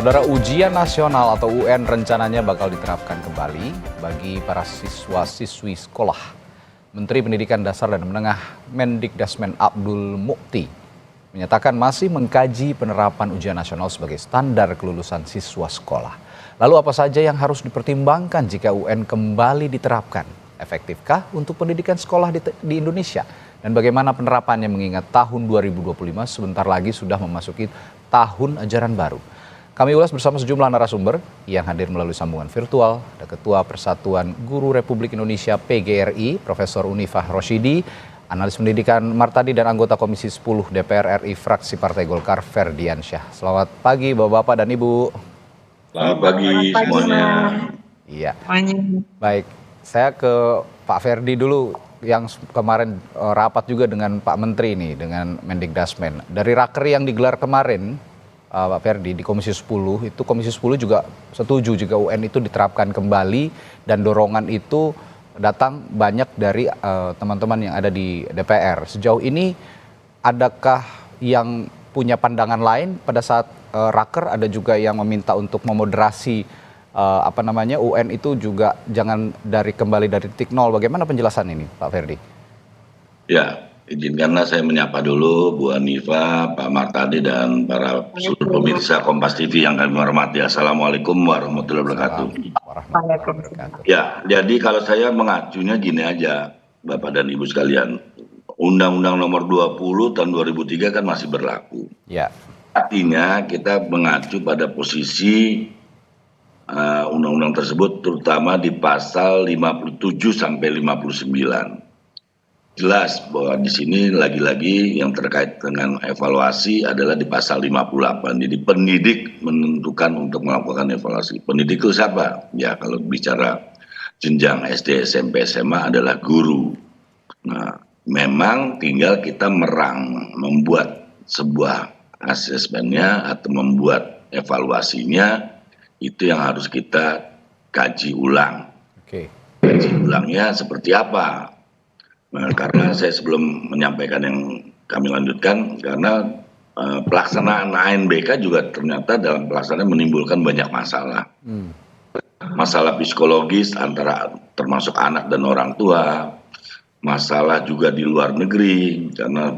Saudara, ujian nasional atau UN rencananya bakal diterapkan kembali bagi para siswa-siswi sekolah. Menteri Pendidikan Dasar dan Menengah Mendikdasmen Abdul Mukti menyatakan masih mengkaji penerapan ujian nasional sebagai standar kelulusan siswa sekolah. Lalu apa saja yang harus dipertimbangkan jika UN kembali diterapkan? Efektifkah untuk pendidikan sekolah di Indonesia? Dan bagaimana penerapannya mengingat tahun 2025 sebentar lagi sudah memasuki tahun ajaran baru? Kami ulas bersama sejumlah narasumber yang hadir melalui sambungan virtual. Ada Ketua Persatuan Guru Republik Indonesia PGRI, Profesor Unifah Rosyidi, analis pendidikan Martadi, dan anggota Komisi 10 DPR RI fraksi Partai Golkar Ferdiansyah. Selamat pagi Bapak-Bapak dan Ibu. Selamat pagi semuanya. Iya. Baik, saya ke Pak Ferdi dulu yang kemarin rapat juga dengan Pak Menteri nih, dengan Mendikdasmen. Dari raker yang digelar kemarin, Pak Ferdi, di Komisi 10, itu Komisi 10 juga setuju jika UN itu diterapkan kembali, dan dorongan itu datang banyak dari teman-teman yang ada di DPR. Sejauh ini, adakah yang punya pandangan lain pada saat raker? Ada juga yang meminta untuk memoderasi UN itu juga jangan kembali dari titik nol. Bagaimana penjelasan ini, Pak Ferdi? Ya, izinkanlah saya menyapa dulu Bu Anifa, Pak Martadi, dan para seluruh pemirsa Kompas TV yang kami hormati. Assalamualaikum warahmatullahi wabarakatuh. Ya, jadi kalau saya mengacunya gini aja, Bapak dan Ibu sekalian. Undang-Undang Nomor 20 tahun 2003 kan masih berlaku. Ya. Artinya kita mengacu pada posisi undang-undang tersebut, terutama di pasal 57 sampai 59. Jelas bahwa di sini lagi-lagi yang terkait dengan evaluasi adalah di pasal 58. Jadi pendidik menentukan untuk melakukan evaluasi. Pendidik itu siapa? Ya, kalau bicara jenjang SD, SMP, SMA adalah guru. Nah, memang tinggal kita membuat sebuah asesmennya atau membuat evaluasinya, itu yang harus kita kaji ulang. Oke. Kaji ulangnya seperti apa? Nah, karena saya sebelum menyampaikan yang kami lanjutkan, karena pelaksanaan ANBK juga ternyata dalam pelaksanaan menimbulkan banyak masalah. Masalah psikologis antara termasuk anak dan orang tua, masalah juga di luar negeri, karena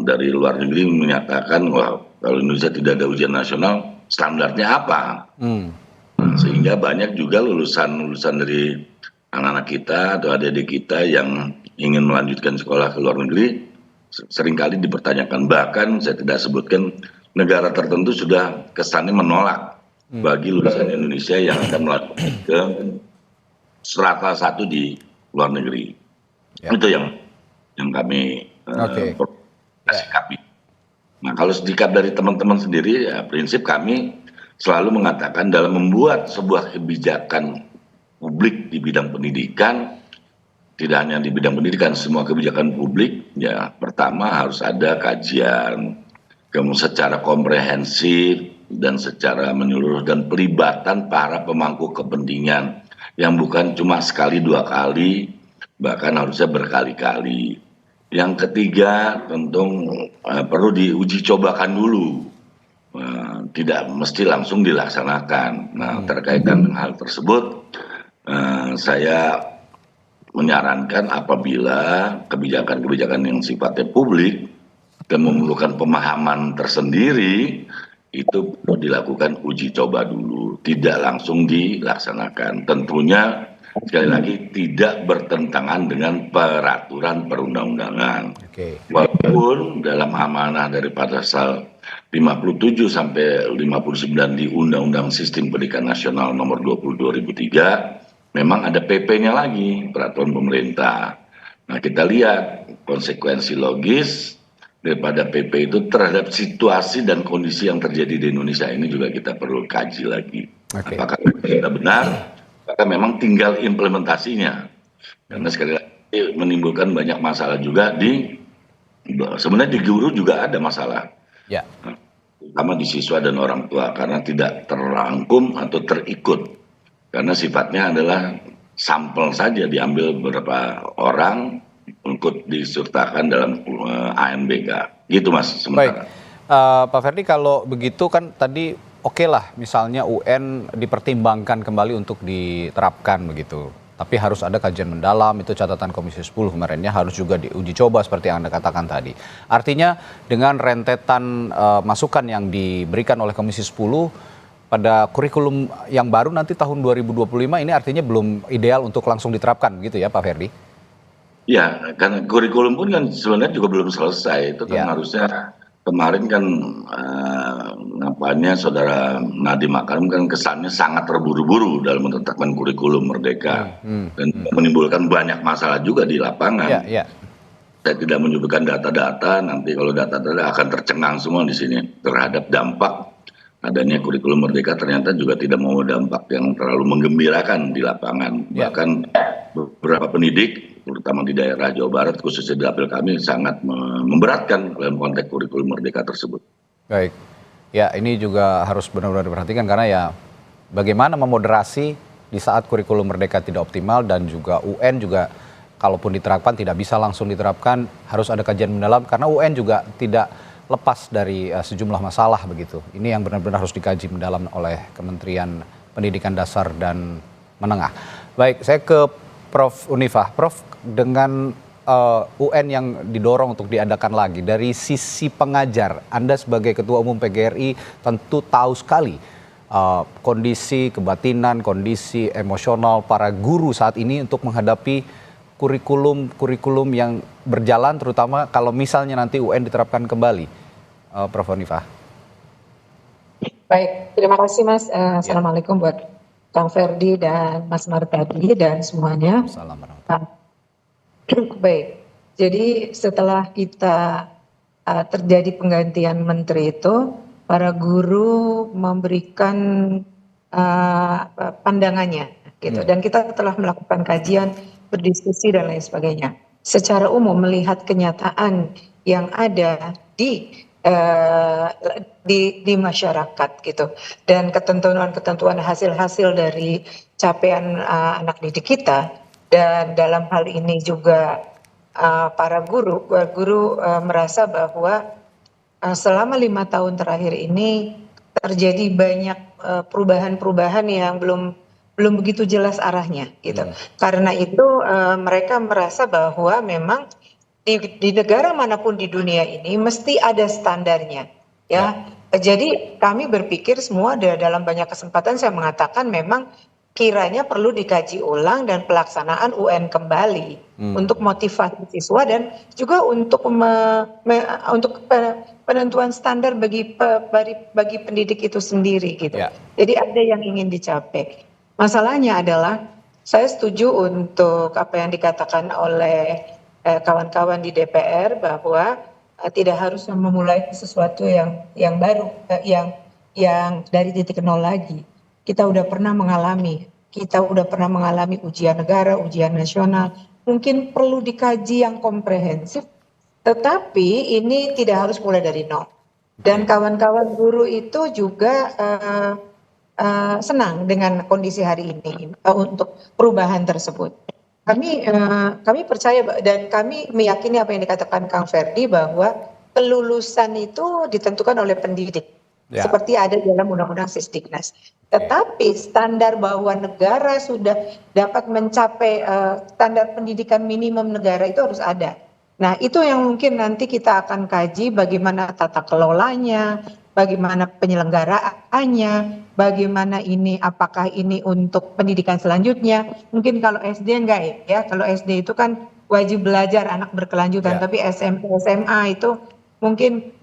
dari luar negeri menyatakan wah, kalau Indonesia tidak ada ujian nasional, standarnya apa? Sehingga banyak juga lulusan dari anak-anak kita atau adik-adik kita yang ingin melanjutkan sekolah ke luar negeri seringkali dipertanyakan. Bahkan saya tidak sebutkan negara tertentu sudah kesannya menolak bagi lulusan Indonesia yang akan melanjutkan ke strata 1 di luar negeri. Ya. Itu yang kami sikapi. Nah, kalau sikap dari teman-teman sendiri, ya, prinsip kami selalu mengatakan dalam membuat sebuah kebijakan publik di bidang pendidikan, tidak hanya di bidang pendidikan, semua kebijakan publik, ya pertama harus ada kajian, kemudian secara komprehensif dan secara menyeluruh, dan pelibatan para pemangku kepentingan yang bukan cuma sekali dua kali, bahkan harusnya berkali-kali. Yang ketiga tentu perlu diuji cobakan dulu. Tidak mesti langsung dilaksanakan. Nah, terkait dengan hal tersebut, saya menyarankan apabila kebijakan-kebijakan yang sifatnya publik dan memerlukan pemahaman tersendiri, itu perlu dilakukan uji coba dulu, tidak langsung dilaksanakan. Tentunya sekali lagi tidak bertentangan dengan peraturan perundang-undangan. Walaupun dalam amanah daripada pasal 57 sampai 59 di Undang-Undang Sistem Pendidikan Nasional Nomor 20 2003 memang ada PP-nya lagi, peraturan pemerintah. Nah, kita lihat konsekuensi logis daripada PP itu terhadap situasi dan kondisi yang terjadi di Indonesia ini juga kita perlu kaji lagi. Apakah kita benar? Maka memang tinggal implementasinya. Karena sekali lagi menimbulkan banyak masalah juga sebenarnya di guru juga ada masalah. Ya. Terutama di siswa dan orang tua karena tidak terrangkum atau terikut. Karena sifatnya adalah sampel saja, diambil beberapa orang untuk disertakan dalam ANBK. Gitu Mas sementara. Baik. Pak Ferdi, kalau begitu kan tadi oke lah misalnya UN dipertimbangkan kembali untuk diterapkan begitu. Tapi harus ada kajian mendalam, itu catatan Komisi 10 kemarinnya, harus juga diuji coba seperti yang Anda katakan tadi. Artinya dengan rentetan masukan yang diberikan oleh Komisi 10 pada kurikulum yang baru nanti tahun 2025 ini artinya belum ideal untuk langsung diterapkan gitu ya Pak Ferdi? Ya, kan kurikulum pun kan sebenarnya juga belum selesai. Itu kan Ya. harusnya kemarin kan nampaknya Saudara Nadiem Makarim kan kesannya sangat terburu-buru dalam menetapkan kurikulum Merdeka dan menimbulkan banyak masalah juga di lapangan. Ya, ya. Saya tidak menyebutkan data-data, nanti kalau data-data akan tercengang semua di sini terhadap dampak adanya kurikulum Merdeka. Ternyata juga tidak mau dampak yang terlalu menggembirakan di lapangan. Ya. Bahkan beberapa pendidik, terutama di daerah Jawa Barat, khususnya di dapil kami, sangat memberatkan dalam konteks kurikulum Merdeka tersebut. Baik, ya ini juga harus benar-benar diperhatikan karena ya bagaimana memoderasi di saat kurikulum Merdeka tidak optimal dan juga UN juga kalaupun diterapkan tidak bisa langsung diterapkan, harus ada kajian mendalam karena UN juga tidak lepas dari sejumlah masalah begitu. Ini yang benar-benar harus dikaji mendalam oleh Kementerian Pendidikan Dasar dan Menengah. Baik, saya ke Prof. Unifah. Prof, dengan UN yang didorong untuk diadakan lagi, dari sisi pengajar, Anda sebagai Ketua Umum PGRI tentu tahu sekali kondisi kebatinan, kondisi emosional para guru saat ini untuk menghadapi kurikulum yang berjalan, terutama kalau misalnya nanti UN diterapkan kembali, Prof. Unifah. Baik, terima kasih Mas. Assalamualaikum buat Kang Ferdi dan Mas Martadi dan semuanya. Assalamualaikum. Baik, jadi setelah kita terjadi penggantian menteri itu, para guru memberikan pandangannya, gitu. Dan kita telah melakukan kajian, berdiskusi dan lain sebagainya. Secara umum melihat kenyataan yang ada di masyarakat gitu, dan ketentuan hasil-hasil dari capaian anak didik kita, dan dalam hal ini juga para guru merasa bahwa selama 5 tahun terakhir ini terjadi banyak perubahan-perubahan yang belum begitu jelas arahnya gitu. Karena itu mereka merasa bahwa memang di negara manapun di dunia ini mesti ada standarnya ya. Jadi kami berpikir semua dalam banyak kesempatan saya mengatakan memang kiranya perlu dikaji ulang dan pelaksanaan UN kembali untuk motivasi siswa dan juga untuk penentuan standar bagi pendidik itu sendiri gitu. Jadi ada yang ingin dicapai. Masalahnya adalah saya setuju untuk apa yang dikatakan oleh kawan-kawan di DPR bahwa tidak harus memulai sesuatu yang baru, yang dari titik nol lagi. Kita udah pernah mengalami ujian negara, ujian nasional. Mungkin perlu dikaji yang komprehensif, tetapi ini tidak harus mulai dari nol. Dan kawan-kawan guru itu juga senang dengan kondisi hari ini untuk perubahan tersebut. Kami percaya dan kami meyakini apa yang dikatakan Kang Ferdi bahwa kelulusan itu ditentukan oleh pendidik. Seperti ada dalam Undang-Undang Sisdiknas. Tetapi standar bahwa negara sudah dapat mencapai standar pendidikan minimum negara itu harus ada. Nah, itu yang mungkin nanti kita akan kaji bagaimana tata kelolanya, bagaimana penyelenggaraannya, bagaimana ini, apakah ini untuk pendidikan selanjutnya. Mungkin kalau SD enggak ya, kalau SD itu kan wajib belajar anak berkelanjutan, tapi SMP, SMA itu mungkin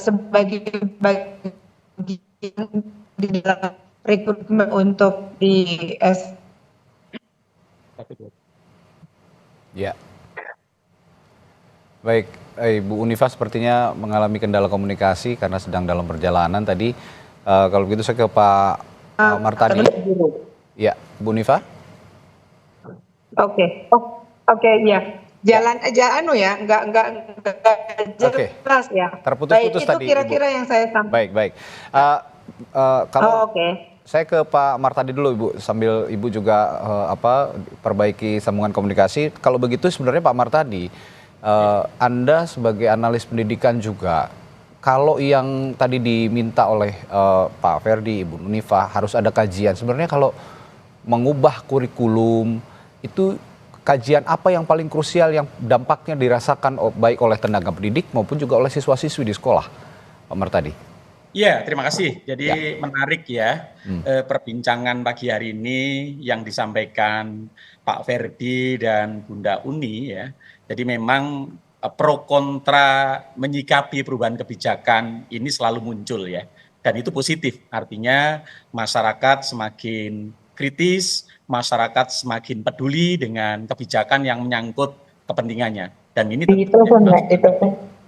sebagai bagian di dalam rekrutmen untuk di Ya. Baik, Ibu Unifah sepertinya mengalami kendala komunikasi karena sedang dalam perjalanan tadi. Kalau begitu saya ke Pak Martadi. Ya, Bu Unifah. Oke, ya. Jalan aja enggak jelas ya. Terputus-putus tadi. Itu kira-kira yang saya sampaikan. Baik. Kalau saya ke Pak Martadi dulu, Ibu, sambil Ibu juga perbaiki sambungan komunikasi. Kalau begitu sebenarnya Pak Martadi, Anda sebagai analis pendidikan juga kalau yang tadi diminta oleh Pak Ferdi, Ibu Nunifah harus ada kajian. Sebenarnya kalau mengubah kurikulum itu kajian apa yang paling krusial yang dampaknya dirasakan baik oleh tenaga pendidik maupun juga oleh siswa-siswi di sekolah, Pak Martadi? Ya, terima kasih. Jadi Ya. menarik ya perbincangan pagi hari ini yang disampaikan Pak Ferdi dan Bunda Uni ya. Jadi memang pro kontra menyikapi perubahan kebijakan ini selalu muncul ya. Dan itu positif, artinya masyarakat semakin kritis, masyarakat semakin peduli dengan kebijakan yang menyangkut kepentingannya. Dan ini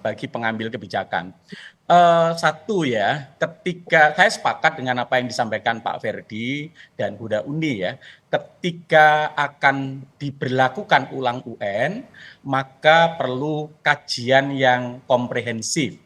bagi pengambil kebijakan. Satu ya, ketika saya sepakat dengan apa yang disampaikan Pak Ferdi dan Bunda Uni ya, ketika akan diberlakukan ulang UN, maka perlu kajian yang komprehensif,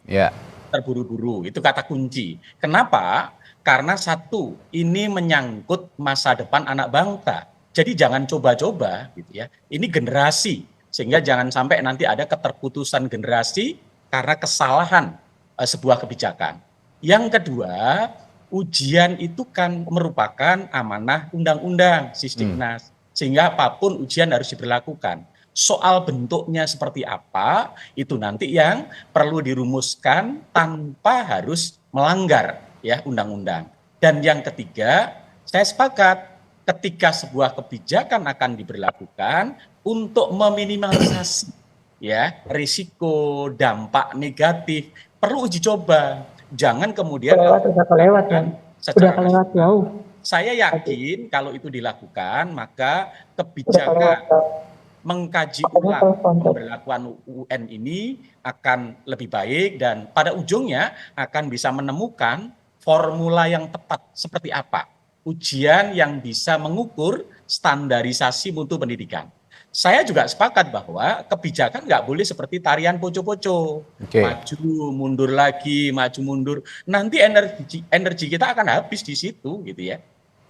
terburu-buru, itu kata kunci. Kenapa? Karena satu, ini menyangkut masa depan anak bangsa. Jadi jangan coba-coba gitu ya, ini generasi, sehingga jangan sampai nanti ada keterputusan generasi karena kesalahan sebuah kebijakan. Yang kedua, ujian itu kan merupakan amanah undang-undang Sisdiknas, sehingga apapun ujian harus diberlakukan. Soal bentuknya seperti apa, itu nanti yang perlu dirumuskan tanpa harus melanggar ya undang-undang. Dan yang ketiga, saya sepakat ketika sebuah kebijakan akan diberlakukan untuk meminimalisasi ya risiko dampak negatif, perlu uji coba, jangan kemudian udah kelewat jauh. Saya yakin kalau itu dilakukan, maka kebijakan mengkaji ulang pemberlakuan UN ini akan lebih baik dan pada ujungnya akan bisa menemukan formula yang tepat seperti apa ujian yang bisa mengukur standarisasi mutu pendidikan. Saya juga sepakat bahwa kebijakan nggak boleh seperti tarian poco-poco, maju mundur lagi, maju mundur. Nanti energi kita akan habis di situ, gitu ya.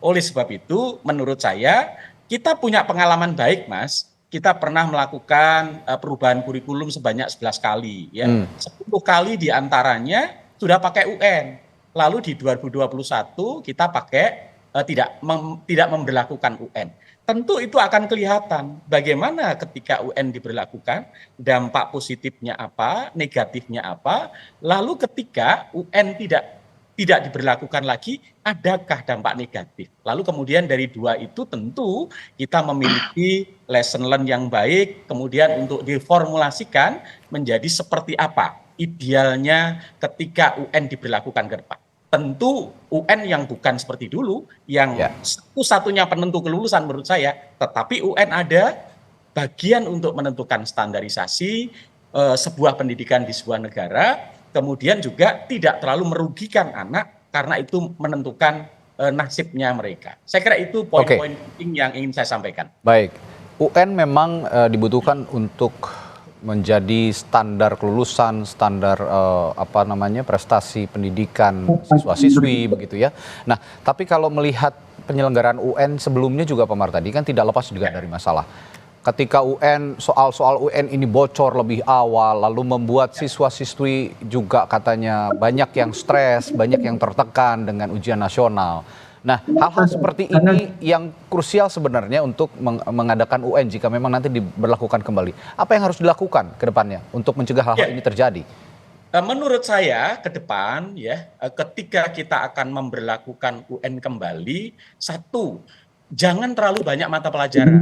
Oleh sebab itu, menurut saya kita punya pengalaman baik, Mas. Kita pernah melakukan perubahan kurikulum sebanyak 11 kali, ya. 10 kali diantaranya sudah pakai UN. Lalu di 2021 kita pakai tidak memberlakukan UN. Tentu itu akan kelihatan bagaimana ketika UN diberlakukan, dampak positifnya apa, negatifnya apa, lalu ketika UN tidak diberlakukan lagi, adakah dampak negatif? Lalu kemudian dari dua itu tentu kita memiliki lesson learn yang baik, kemudian untuk diformulasikan menjadi seperti apa idealnya ketika UN diberlakukan ke depan. Tentu UN yang bukan seperti dulu, yang satu-satunya penentu kelulusan menurut saya, tetapi UN ada bagian untuk menentukan standarisasi sebuah pendidikan di sebuah negara, kemudian juga tidak terlalu merugikan anak karena itu menentukan nasibnya mereka. Saya kira itu poin-poin penting yang ingin saya sampaikan. Baik, UN memang dibutuhkan untuk menjadi standar kelulusan, standar prestasi pendidikan siswa-siswi begitu ya. Nah, tapi kalau melihat penyelenggaraan UN sebelumnya juga Pak Martadi kan tidak lepas juga dari masalah. Ketika UN, soal-soal UN ini bocor lebih awal, lalu membuat siswa-siswi juga katanya banyak yang stres, banyak yang tertekan dengan ujian nasional. Nah, hal-hal seperti ini yang krusial sebenarnya untuk mengadakan UN jika memang nanti diberlakukan kembali. Apa yang harus dilakukan ke depannya untuk mencegah hal-hal ini terjadi? Menurut saya ke depan ya, ketika kita akan memberlakukan UN kembali, satu, jangan terlalu banyak mata pelajaran.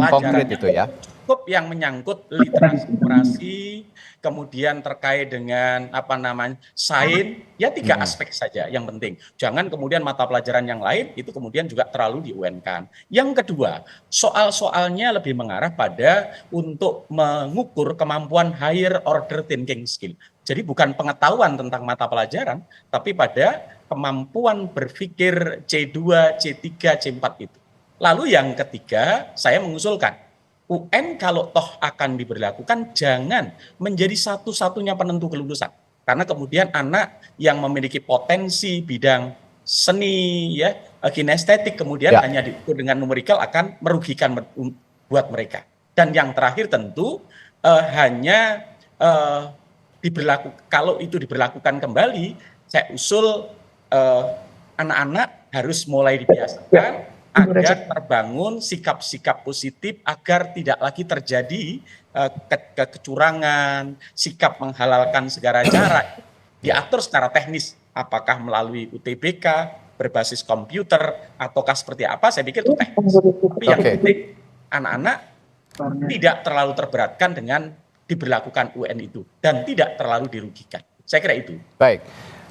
Konkret itu ya. Cukup yang menyangkut literasi, kemudian terkait dengan sains, ya 3 aspek saja yang penting. Jangan kemudian mata pelajaran yang lain itu kemudian juga terlalu di-UN-kan. Yang kedua, soal-soalnya lebih mengarah pada untuk mengukur kemampuan higher order thinking skill. Jadi bukan pengetahuan tentang mata pelajaran, tapi pada kemampuan berpikir C2, C3, C4 itu. Lalu yang ketiga, saya mengusulkan UN kalau toh akan diberlakukan jangan menjadi satu-satunya penentu kelulusan. Karena kemudian anak yang memiliki potensi bidang seni, ya, kinestetik, kemudian hanya diukur dengan numerikal akan merugikan buat mereka. Dan yang terakhir tentu hanya kalau itu diberlakukan kembali, saya usul anak-anak harus mulai dibiasakan agar terbangun sikap-sikap positif agar tidak lagi terjadi kecurangan, sikap menghalalkan segala cara, diatur secara teknis, apakah melalui UTBK, berbasis komputer, ataukah seperti apa, saya pikir itu teknis. Tapi yang penting, anak-anak tidak terlalu terberatkan dengan diberlakukan UN itu, dan tidak terlalu dirugikan. Saya kira itu. Baik.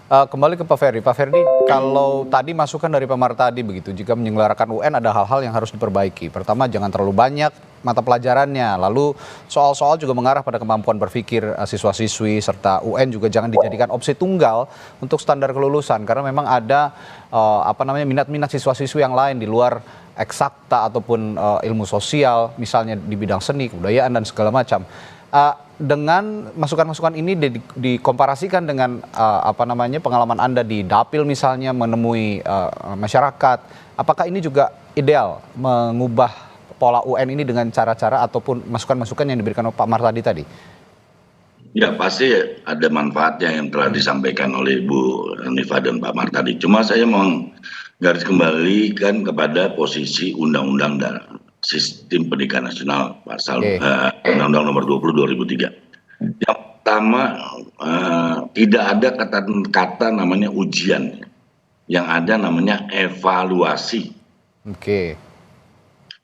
Kembali ke Pak Ferdi. Pak Ferdi, kalau tadi masukan dari Pak Martadi begitu, jika menyelenggarakan UN ada hal-hal yang harus diperbaiki. Pertama, jangan terlalu banyak mata pelajarannya. Lalu soal-soal juga mengarah pada kemampuan berpikir siswa-siswi, serta UN juga jangan dijadikan opsi tunggal untuk standar kelulusan. Karena memang ada minat-minat siswa-siswi yang lain di luar eksakta ataupun ilmu sosial, misalnya di bidang seni, kebudayaan, dan segala macam. Dengan masukan-masukan ini dikomparasikan dengan pengalaman Anda di Dapil misalnya menemui masyarakat, apakah ini juga ideal mengubah pola UN ini dengan cara-cara ataupun masukan-masukan yang diberikan oleh Pak Martadi tadi? Ya, pasti ada manfaatnya yang telah disampaikan oleh Bu Unifah dan Pak Martadi. Cuma saya mau garis kembalikan kepada posisi Undang-Undang dan Sistem Pendidikan Nasional pasal Undang-Undang Nomor 20 2003. Yang pertama, tidak ada kata namanya ujian, yang ada namanya evaluasi. Oke.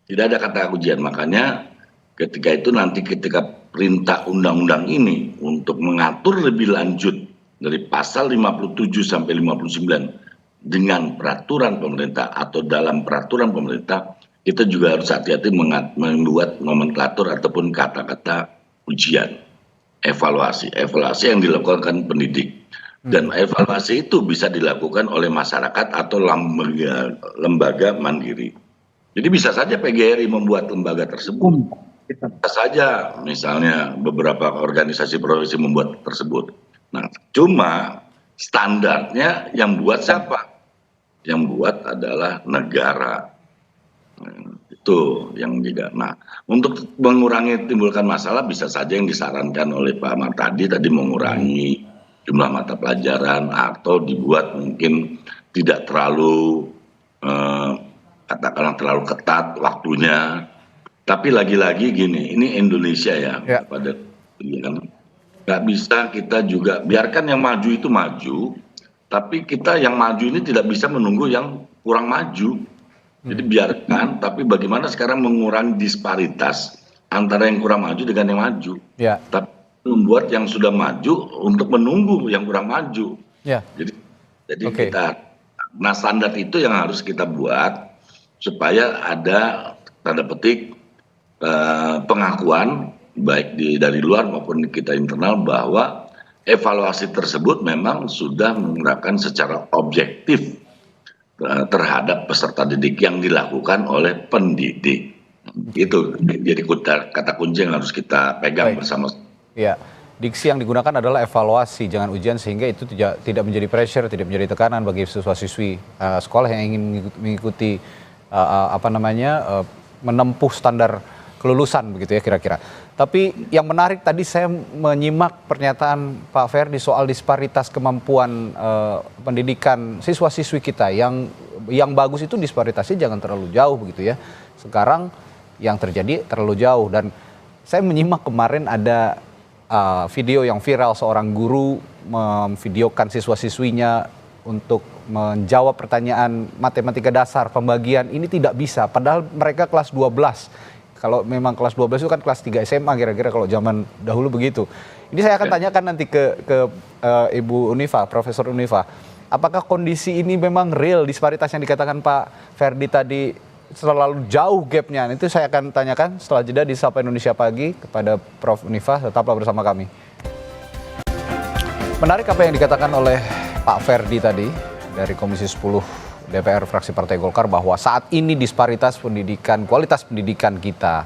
Tidak ada kata ujian, makanya ketika itu nanti ketika perintah undang-undang ini untuk mengatur lebih lanjut dari pasal 57 sampai 59 dengan peraturan pemerintah atau dalam peraturan pemerintah, kita juga harus hati-hati membuat nomenklatur ataupun kata-kata ujian, evaluasi yang dilakukan pendidik, dan evaluasi itu bisa dilakukan oleh masyarakat atau lembaga mandiri. Jadi bisa saja PGRI membuat lembaga tersebut, bisa saja misalnya beberapa organisasi profesi membuat tersebut. Nah, cuma standarnya yang buat siapa? Yang buat adalah negara. Itu yang juga. Nah, untuk mengurangi timbulkan masalah bisa saja yang disarankan oleh Pak Martadi tadi mengurangi jumlah mata pelajaran atau dibuat mungkin tidak terlalu katakanlah terlalu ketat waktunya. Tapi lagi-lagi gini, ini Indonesia ya. Pada nggak bisa kita juga biarkan yang maju itu maju, tapi kita yang maju ini tidak bisa menunggu yang kurang maju. Jadi biarkan, tapi bagaimana sekarang mengurangi disparitas antara yang kurang maju dengan yang maju. Tapi membuat yang sudah maju untuk menunggu yang kurang maju. Jadi kita, nah standar itu yang harus kita buat supaya ada tanda petik pengakuan baik dari luar maupun kita internal bahwa evaluasi tersebut memang sudah menerapkan secara objektif terhadap peserta didik yang dilakukan oleh pendidik. Itu jadi kata kunci yang harus kita pegang bersama. Ya, diksi yang digunakan adalah evaluasi, jangan ujian, sehingga itu tidak menjadi pressure, tidak menjadi tekanan bagi siswa-siswi sekolah yang ingin mengikuti menempuh standar kelulusan begitu ya kira-kira. Tapi yang menarik tadi saya menyimak pernyataan Pak Ferdi soal disparitas kemampuan pendidikan siswa-siswi kita. Yang bagus itu disparitasnya jangan terlalu jauh begitu ya. Sekarang yang terjadi terlalu jauh, dan saya menyimak kemarin ada video yang viral seorang guru memvideokan siswa-siswinya untuk menjawab pertanyaan matematika dasar pembagian ini tidak bisa, padahal mereka kelas 12. Kalau memang kelas 12 itu kan kelas 3 SMA kira-kira kalau zaman dahulu begitu. Ini saya akan tanyakan nanti ke Ibu Unifah, Profesor Unifah. Apakah kondisi ini memang real, disparitas yang dikatakan Pak Ferdi tadi terlalu jauh gapnya? Itu saya akan tanyakan setelah jeda di Sapa Indonesia Pagi kepada Prof Unifah. Tetaplah bersama kami. Menarik apa yang dikatakan oleh Pak Ferdi tadi dari Komisi 10 DPR fraksi Partai Golkar, bahwa saat ini disparitas pendidikan, kualitas pendidikan kita,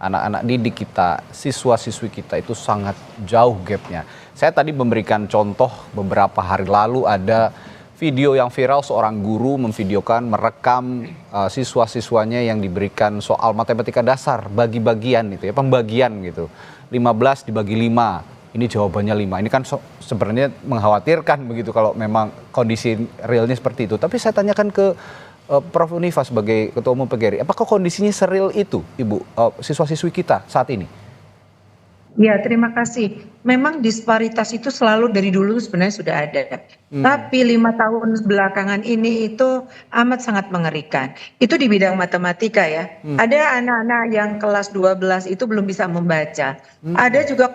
anak-anak didik kita, siswa-siswi kita itu sangat jauh gapnya. Saya tadi memberikan contoh beberapa hari lalu ada video yang viral seorang guru memvideokan, merekam siswa-siswanya yang diberikan soal matematika dasar bagi-bagian itu ya, pembagian gitu. 15 dibagi 5. ini jawabannya 5. Ini kan sebenarnya mengkhawatirkan begitu kalau memang kondisi realnya seperti itu. Tapi saya tanyakan ke Prof. Unifa sebagai Ketua Umum PGRI, apakah kondisinya seril itu, Ibu, siswa-siswi kita saat ini? Ya, terima kasih. Memang disparitas itu selalu dari dulu sebenarnya sudah ada. Tapi 5 tahun belakangan ini itu amat sangat mengerikan. Itu di bidang matematika ya. Ada anak-anak yang kelas 12 itu belum bisa membaca. Ada juga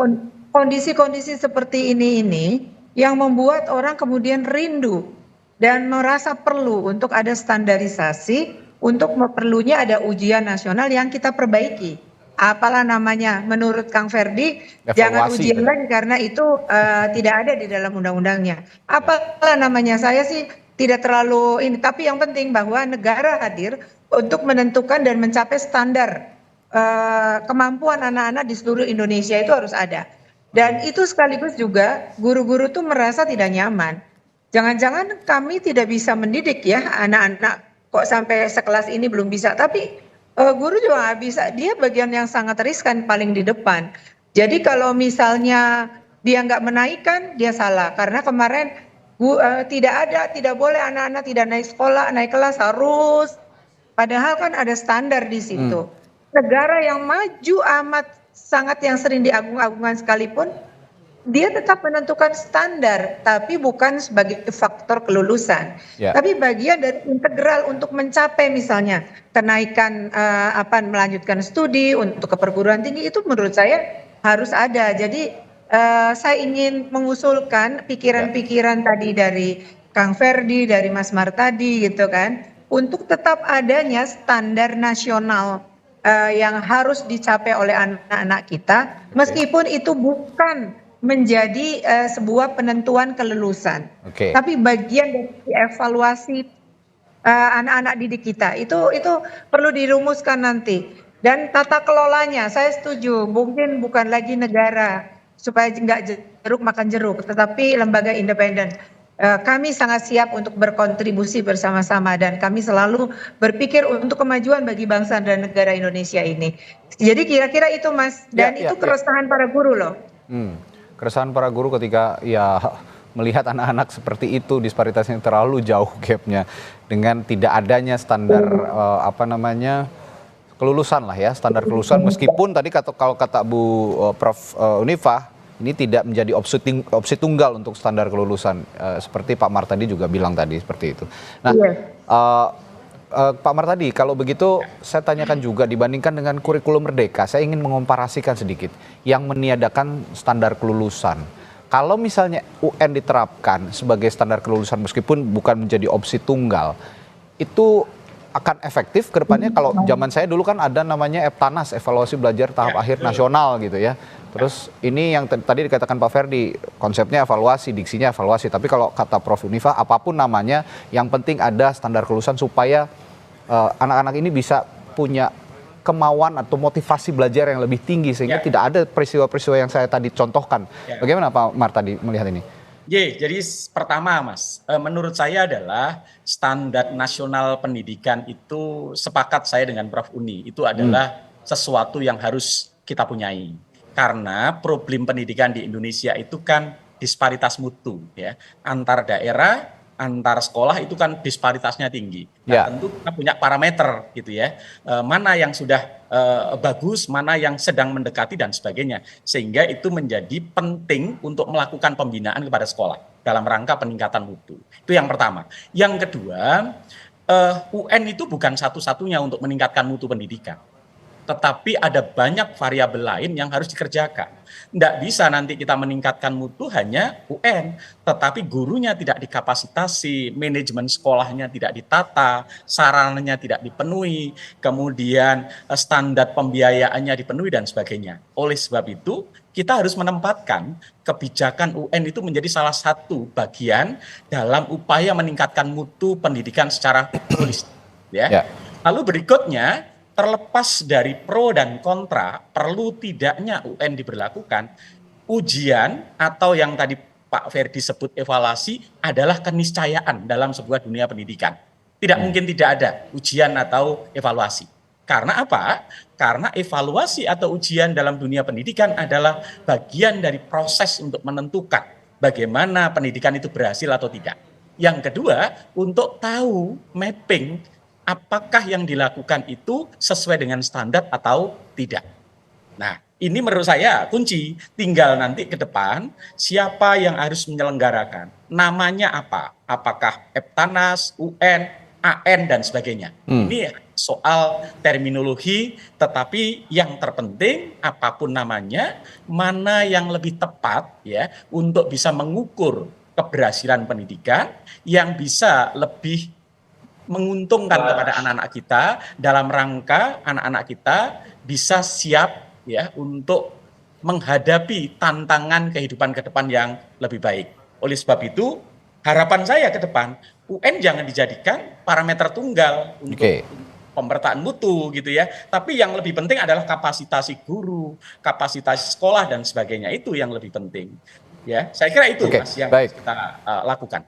kondisi-kondisi seperti ini yang membuat orang kemudian rindu dan merasa perlu untuk ada standarisasi, untuk perlunya ada ujian nasional yang kita perbaiki. Apalah namanya, menurut Kang Ferdi, jangan Evaluasi ujian itu. lagi karena itu tidak ada di dalam undang-undangnya. Apalah namanya, saya sih tidak terlalu ini, tapi yang penting bahwa negara hadir untuk menentukan dan mencapai standar kemampuan anak-anak di seluruh Indonesia itu harus ada. Dan itu sekaligus juga guru-guru tuh merasa tidak nyaman. Jangan-jangan kami tidak bisa mendidik ya anak-anak kok sampai sekelas ini belum bisa, tapi guru juga nggak bisa, dia bagian yang sangat riskan paling di depan. Jadi kalau misalnya dia nggak menaikkan, dia salah. Karena kemarin tidak boleh anak-anak tidak naik sekolah, naik kelas harus. Padahal kan ada standar di situ. Negara yang maju amat sangat yang sering diagung-agungkan sekalipun, dia tetap menentukan standar, tapi bukan sebagai faktor kelulusan, tapi bagian dari integral untuk mencapai misalnya kenaikan melanjutkan studi untuk ke perguruan tinggi itu menurut saya harus ada. Jadi saya ingin mengusulkan pikiran-pikiran tadi dari Kang Ferdi, dari Mas Mar tadi gitu kan, untuk tetap adanya standar nasional yang harus dicapai oleh anak-anak kita, meskipun itu bukan menjadi sebuah penentuan kelulusan, tapi bagian dari evaluasi anak-anak didik kita itu perlu dirumuskan nanti. Dan tata kelolanya saya setuju, mungkin bukan lagi negara supaya nggak jeruk makan jeruk, tetapi lembaga independen. Kami sangat siap untuk berkontribusi bersama-sama dan kami selalu berpikir untuk kemajuan bagi bangsa dan negara Indonesia ini. Jadi kira-kira itu Mas, dan itu keresahan para guru loh. Keresahan para guru ketika ya melihat anak-anak seperti itu, disparitasnya terlalu jauh gapnya dengan tidak adanya standar kelulusan lah ya, standar kelulusan, meskipun tadi kalau kata Bu Prof Unifa ini tidak menjadi opsi tunggal untuk standar kelulusan, seperti Pak Mar tadi juga bilang tadi seperti itu. Nah, Pak Mar tadi, kalau begitu saya tanyakan juga, dibandingkan dengan kurikulum Merdeka, saya ingin mengomparasikan sedikit yang meniadakan standar kelulusan. Kalau misalnya UN diterapkan sebagai standar kelulusan meskipun bukan menjadi opsi tunggal, itu akan efektif ke depannya. Kalau zaman saya dulu kan ada namanya EBTANAS, evaluasi belajar tahap akhir nasional gitu ya. Terus ini yang tadi dikatakan Pak Ferdi, konsepnya evaluasi, diksinya evaluasi. Tapi kalau kata Prof Unifa, apapun namanya, yang penting ada standar kelulusan supaya anak-anak ini bisa punya kemauan atau motivasi belajar yang lebih tinggi sehingga tidak ada peristiwa-peristiwa yang saya tadi contohkan. Bagaimana Pak Mar tadi melihat ini? Jadi pertama Mas, menurut saya adalah standar nasional pendidikan itu, sepakat saya dengan Prof Uni, itu adalah sesuatu yang harus kita punyai. Karena problem pendidikan di Indonesia itu kan disparitas mutu ya, antar daerah, antar sekolah itu kan disparitasnya tinggi. Nah, tentu kita punya parameter gitu ya, mana yang sudah bagus, mana yang sedang mendekati dan sebagainya, sehingga itu menjadi penting untuk melakukan pembinaan kepada sekolah dalam rangka peningkatan mutu. Itu yang pertama. Yang kedua, UN itu bukan satu-satunya untuk meningkatkan mutu pendidikan, tetapi ada banyak variabel lain yang harus dikerjakan. Tidak bisa nanti kita meningkatkan mutu hanya UN, tetapi gurunya tidak dikapasitasi, manajemen sekolahnya tidak ditata, sarananya tidak dipenuhi, kemudian standar pembiayaannya dipenuhi dan sebagainya. Oleh sebab itu, kita harus menempatkan kebijakan UN itu menjadi salah satu bagian dalam upaya meningkatkan mutu pendidikan secara holistik. Lalu berikutnya, terlepas dari pro dan kontra, perlu tidaknya UN diberlakukan, ujian atau yang tadi Pak Ferdi sebut evaluasi adalah keniscayaan dalam sebuah dunia pendidikan. Tidak mungkin tidak ada ujian atau evaluasi. Karena apa? Karena evaluasi atau ujian dalam dunia pendidikan adalah bagian dari proses untuk menentukan bagaimana pendidikan itu berhasil atau tidak. Yang kedua, untuk tahu mapping apakah yang dilakukan itu sesuai dengan standar atau tidak. Nah, ini menurut saya kunci. Tinggal nanti ke depan siapa yang harus menyelenggarakan. Namanya apa? Apakah Eptanas, UN, AN, dan sebagainya. Ini soal terminologi, tetapi yang terpenting apapun namanya, mana yang lebih tepat ya untuk bisa mengukur keberhasilan pendidikan yang bisa lebih menguntungkan kepada anak-anak kita dalam rangka anak-anak kita bisa siap ya untuk menghadapi tantangan kehidupan ke depan yang lebih baik. Oleh sebab itu, harapan saya ke depan UN jangan dijadikan parameter tunggal untuk pemerataan mutu gitu ya. Tapi yang lebih penting adalah kapasitasi guru, kapasitas sekolah dan sebagainya, itu yang lebih penting. Ya, saya kira itu Mas yang kita lakukan.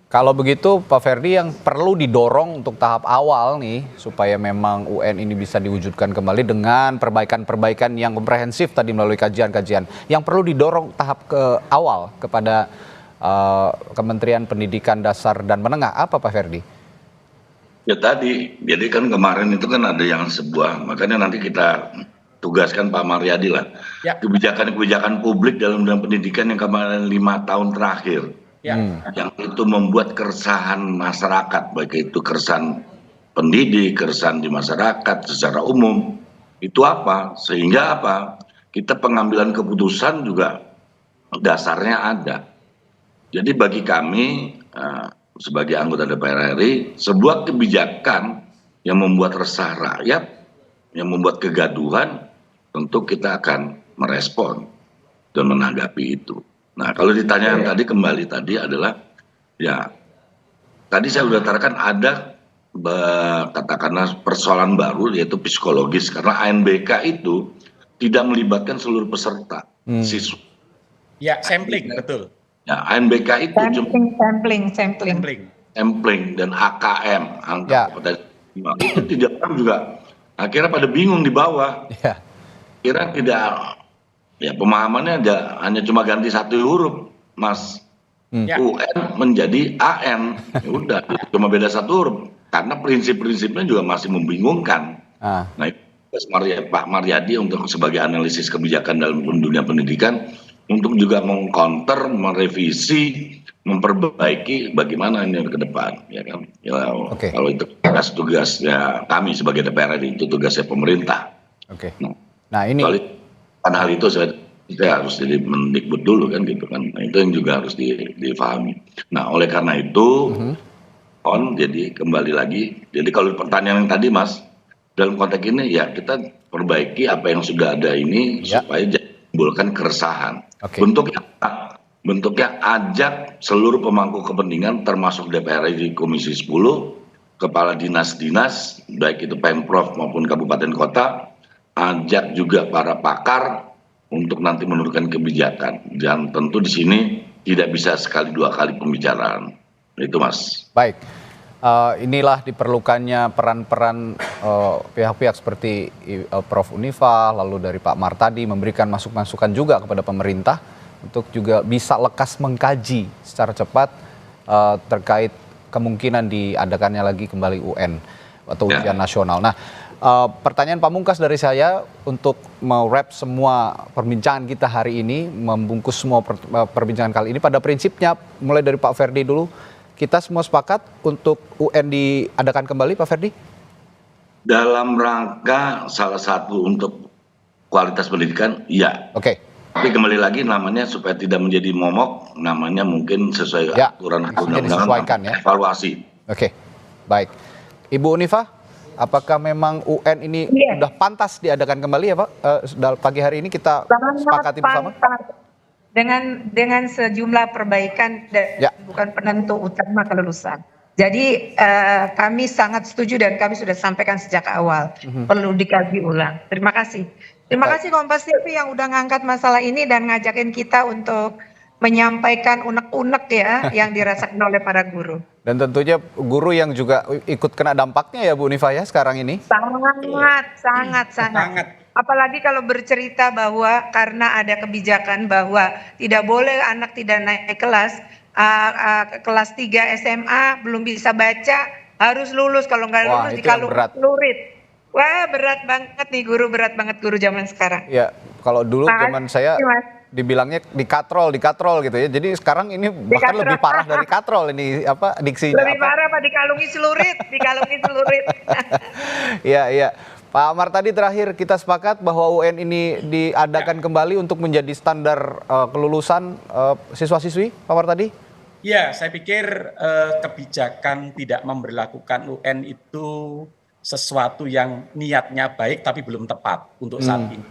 Kalau begitu Pak Ferdi, yang perlu didorong untuk tahap awal nih supaya memang UN ini bisa diwujudkan kembali dengan perbaikan-perbaikan yang komprehensif tadi melalui kajian-kajian, yang perlu didorong tahap ke awal kepada Kementerian Pendidikan Dasar dan Menengah, apa Pak Ferdi? Ya tadi, jadi kan kemarin itu kan ada yang sebuah, makanya nanti kita tugaskan Pak Mariadi lah, kebijakan-kebijakan publik dalam pendidikan yang kemarin 5 tahun terakhir. Yang itu membuat keresahan masyarakat, baik itu keresahan pendidik, keresahan di masyarakat secara umum. Itu apa? Sehingga apa? Kita pengambilan keputusan juga dasarnya ada. Jadi bagi kami sebagai anggota DPR RI, sebuah kebijakan yang membuat resah rakyat, yang membuat kegaduhan, tentu kita akan merespon dan menanggapi itu. Nah, kalau ditanya tadi kembali tadi adalah, ya, tadi saya sudah katakan ada katakanlah persoalan baru yaitu psikologis, karena ANBK itu tidak melibatkan seluruh peserta siswa. Ya, sampling, betul. Ya, ANBK itu sampling dan AKM, angka kompetensi itu tidak juga. Akhirnya pada bingung di bawah. Kira tidak. Ya, pemahamannya hanya cuma ganti satu huruf, Mas. UN menjadi AN. Ya udah, cuma beda satu huruf. Karena prinsip-prinsipnya juga masih membingungkan. Nah, itu Pak Mariadi untuk sebagai analisis kebijakan dalam dunia pendidikan, untuk juga mengcounter, merevisi, memperbaiki bagaimana ini ke depan. Ya kan? Ya, kalau itu tugasnya kami sebagai DPR itu tugasnya pemerintah. Nah ini. Karena hal itu saya harus jadi mendikbud dulu kan gitu kan. Nah, itu yang juga harus difahami. Nah, oleh karena itu jadi kembali lagi. Jadi kalau pertanyaan yang tadi Mas, dalam konteks ini ya kita perbaiki apa yang sudah ada ini supaya menimbulkan keresahan. Bentuknya ajak seluruh pemangku kepentingan termasuk DPR di Komisi 10, kepala dinas-dinas baik itu Pemprov maupun kabupaten kota, ajak juga para pakar untuk nanti menentukan kebijakan, dan tentu di sini tidak bisa sekali dua kali pembicaraan. Itu Mas. Baik, inilah diperlukannya peran-peran pihak-pihak seperti Prof Unifa, lalu dari Pak Mar tadi memberikan masukan juga kepada pemerintah untuk juga bisa lekas mengkaji secara cepat terkait kemungkinan diadakannya lagi kembali UN atau ujian nasional. Nah, pertanyaan pamungkas dari saya untuk me-wrap semua perbincangan kita hari ini, membungkus semua perbincangan kali ini. Pada prinsipnya, mulai dari Pak Ferdi dulu, kita semua sepakat untuk UN diadakan kembali, Pak Ferdi? Dalam rangka salah satu untuk kualitas pendidikan, iya. Tapi kembali lagi namanya supaya tidak menjadi momok, namanya mungkin sesuai aturan undang-undang, evaluasi. Baik. Ibu Unifa? Apakah memang UN ini sudah pantas diadakan kembali ya Pak? Pagi hari ini kita sepakati bersama. Dengan sejumlah perbaikan dan bukan penentu utama kelulusan. Jadi kami sangat setuju dan kami sudah sampaikan sejak awal perlu dikaji ulang. Terima kasih. Terima kasih Kompas TV yang udah ngangkat masalah ini dan ngajakin kita untuk menyampaikan unek-unek ya yang dirasakan oleh para guru. Dan tentunya guru yang juga ikut kena dampaknya ya Bu Unifa ya sekarang ini. Sangat. Sangat. Apalagi kalau bercerita bahwa karena ada kebijakan bahwa tidak boleh anak tidak naik kelas, kelas 3 SMA belum bisa baca, harus lulus, kalau nggak Wah, lulus itu yang dikalung berat. celurit. Wah, berat banget nih guru, berat banget guru zaman sekarang. Ya, kalau dulu zaman saya Mas. dibilangnya dikatrol gitu ya. Jadi sekarang ini bahkan Dikatrol. lebih parah dari katrol ini apa diksinya Lebih apa? parah Pak, dikalungi celurit, dikalungi celurit. Iya. Pak Amar, tadi terakhir kita sepakat bahwa UN ini diadakan kembali untuk menjadi standar kelulusan siswa-siswi, Pak Amar tadi? Ya, saya pikir kebijakan tidak memberlakukan UN itu sesuatu yang niatnya baik tapi belum tepat untuk saat ini.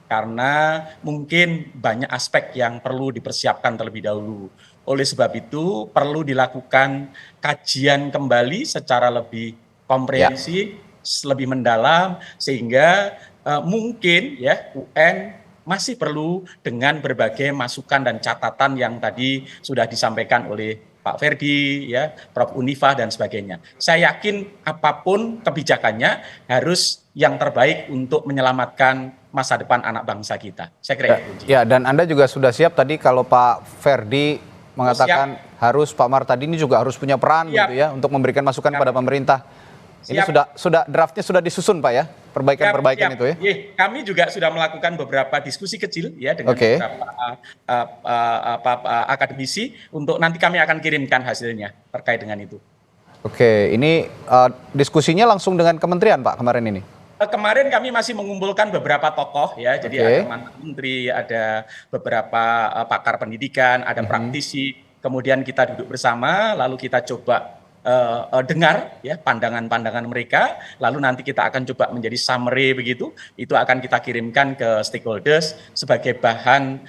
Karena mungkin banyak aspek yang perlu dipersiapkan terlebih dahulu. Oleh sebab itu perlu dilakukan kajian kembali secara lebih komprehensif, lebih mendalam, sehingga mungkin ya UN masih perlu dengan berbagai masukan dan catatan yang tadi sudah disampaikan oleh Pak Ferdi, ya, Prof. Unifa dan sebagainya. Saya yakin apapun kebijakannya harus yang terbaik untuk menyelamatkan masa depan anak bangsa kita. Saya kira itu kunci. Ya, dan Anda juga sudah siap tadi kalau Pak Ferdi mengatakan harus Pak Amar tadi ini juga harus punya peran gitu ya untuk memberikan masukan pada pemerintah. Ini sudah draftnya sudah disusun Pak ya, perbaikan-perbaikan itu ya. Kami juga sudah melakukan beberapa diskusi kecil ya dengan beberapa akademisi untuk nanti kami akan kirimkan hasilnya terkait dengan itu. Oke, ini diskusinya langsung dengan kementerian Pak kemarin ini. Kemarin kami masih mengumpulkan beberapa tokoh ya, jadi ada mantan menteri, ada beberapa pakar pendidikan, ada praktisi, kemudian kita duduk bersama, lalu kita coba dengar ya pandangan-pandangan mereka, lalu nanti kita akan coba menjadi summary begitu, itu akan kita kirimkan ke stakeholders sebagai bahan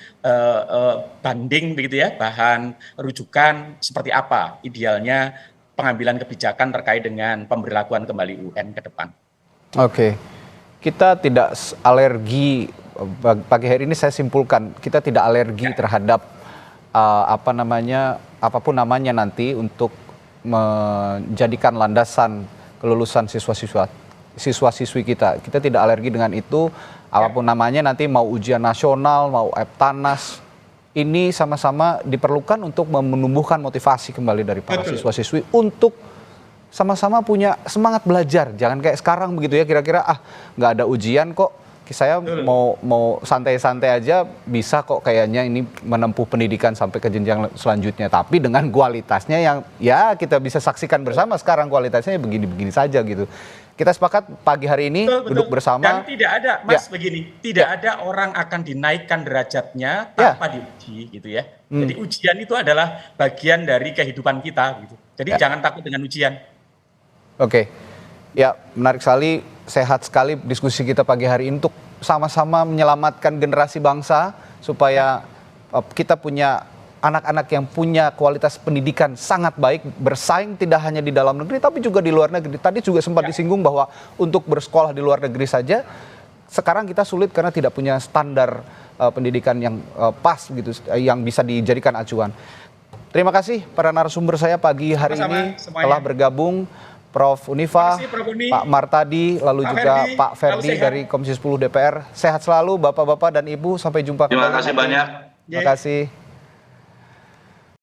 banding begitu ya, bahan rujukan seperti apa idealnya pengambilan kebijakan terkait dengan pemberlakuan kembali UN ke depan. Oke, kita tidak alergi, pagi hari ini saya simpulkan, kita tidak alergi terhadap apapun namanya nanti untuk menjadikan landasan kelulusan siswa-siswi kita. Kita tidak alergi dengan itu, apapun namanya nanti mau ujian nasional, mau Eptanas, ini sama-sama diperlukan untuk menumbuhkan motivasi kembali dari para siswa-siswi untuk sama-sama punya semangat belajar. Jangan kayak sekarang begitu ya, kira-kira nggak ada ujian kok, saya mau santai-santai aja bisa kok kayaknya ini menempuh pendidikan sampai ke jenjang selanjutnya. Tapi dengan kualitasnya yang ya kita bisa saksikan bersama sekarang kualitasnya begini-begini saja gitu. Kita sepakat pagi hari ini duduk bersama. Dan tidak ada, Mas, begini, tidak ada orang akan dinaikkan derajatnya tanpa diuji gitu ya. Jadi ujian itu adalah bagian dari kehidupan kita gitu. Jadi jangan takut dengan ujian. Oke. Ya, menarik sekali, sehat sekali diskusi kita pagi hari ini untuk sama-sama menyelamatkan generasi bangsa supaya kita punya anak-anak yang punya kualitas pendidikan sangat baik, bersaing tidak hanya di dalam negeri tapi juga di luar negeri. Tadi juga sempat disinggung bahwa untuk bersekolah di luar negeri saja sekarang kita sulit karena tidak punya standar pendidikan yang pas gitu, yang bisa dijadikan acuan. Terima kasih para narasumber saya pagi hari ini telah bergabung. Prof. Unifa, Pak Martadi, lalu juga Pak Ferdi dari Komisi 10 DPR. Sehat selalu Bapak-Bapak dan Ibu, sampai jumpa kembali. Terima kasih banyak. Terima kasih.